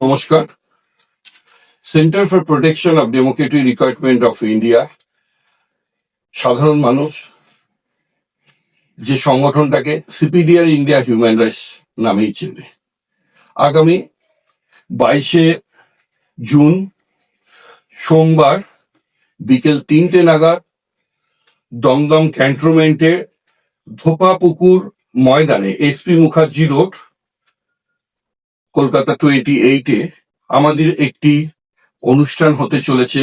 নমস্কার। Centre for protection of Democratic recruitment of India, সাধারণ মানুষ যে সংগঠনটাকে সিপিডিআর ইন্ডিয়া হিউম্যান রাইটস নামেই চেনে, আগামী 22শে জুন সোমবার বিকেল 3টে নাগাদ দমদম ক্যান্টনমেন্টে ধোপাপুকুর ময়দানে এসপি মুখার্জি রোড, কলকাতা 28-এ আমাদের একটি অনুষ্ঠান হতে চলেছে।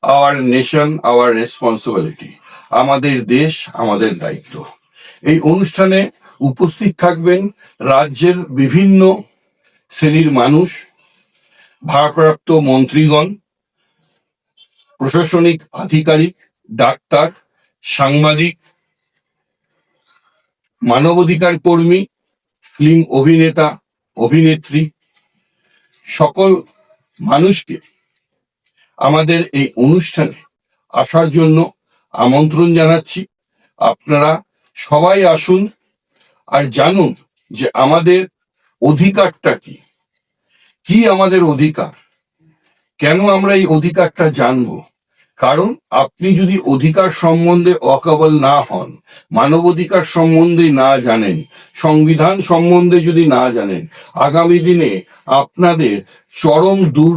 আওয়ার নেশন আওয়ার রেসপন্সিবিলিটি, আমাদের দেশ আমাদের দায়িত্ব। এই অনুষ্ঠানে উপস্থিত থাকবেন রাজ্যের বিভিন্ন শ্রেণীর মানুষ, ভারপ্রাপ্ত মন্ত্রীগণ, প্রশাসনিক আধিকারিক, ডাক্তার, সাংবাদিক, মানবাধিকার কর্মী, ফিল্ম অভিনেতা অভিনেত্রী, সকল মানুষকে আমাদের এই অনুষ্ঠানে আসার জন্য আমন্ত্রণ জানাচ্ছি। আপনারা সবাই আসুন আর জানুন যে আমাদের অধিকারটা কি, কি আমাদের অধিকার, কেন আমরা এই অধিকারটা জানবো। কারণ আপনি যদি অধিকার সম্বন্ধে ওয়াকাবল না হন, মানবাধিকার সম্বন্ধে না জানেন, সংবিধান সম্বন্ধে যদি না জানেন, আগামী দিনে আপনাদের চরম দূর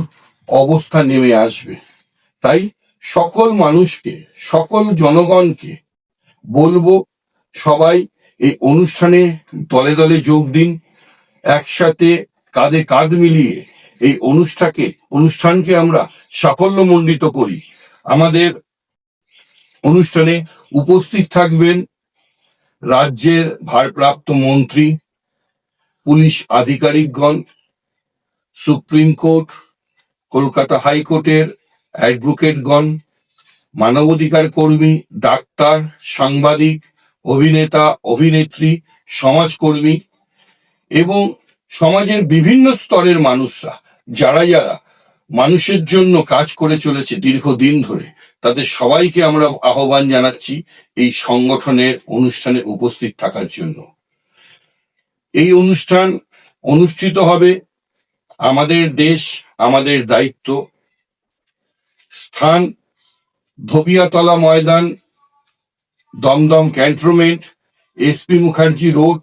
অবস্থা নেমে আসবে। তাই সকল মানুষকে, সকল জনগণকে বলবো, সবাই এই অনুষ্ঠানে দলে দলে যোগ দিন, একসাথে কাঁধে কাঁধ মিলিয়ে এই অনুষ্ঠানকে আমরা সাফল্যমণ্ডিত করি। আমাদের অনুষ্ঠানে উপস্থিত থাকবেন রাজ্যের ভারপ্রাপ্ত মন্ত্রী, পুলিশ আধিকারিকগণ, সুপ্রিম কোর্ট, কলকাতা হাইকোর্টের অ্যাডভোকেটগণ, মানবাধিকার কর্মী, ডাক্তার, সাংবাদিক, অভিনেতা অভিনেত্রী, সমাজকর্মী এবং সমাজের বিভিন্ন স্তরের মানুষরা, যারা যারা মানুষের জন্য কাজ করে চলেছে দীর্ঘদিন ধরে, তাদের সবাইকে আমরা আহ্বান জানাচ্ছি এই সংগঠনের অনুষ্ঠানে উপস্থিত থাকার জন্য। এই অনুষ্ঠান অনুষ্ঠিত হবে আমাদের দেশ আমাদের দায়িত্ব, স্থান ধোবিয়াতলা ময়দান, Dumdum cantonment, SP Mukherjee road,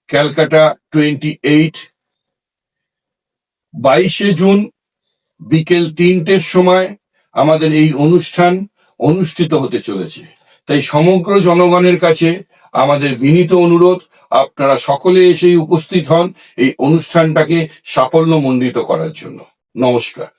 Calcutta 28। 22শে জুন বিকেল 3টের সময় আমাদের এই অনুষ্ঠান অনুষ্ঠিত হতে চলেছে। তাই সমগ্র জনগণের কাছে আমাদের বিনীত অনুরোধ, আপনারা সকলে এসেই উপস্থিত হন এই অনুষ্ঠানটাকে সাফল্যমণ্ডিত করার জন্য। নমস্কার।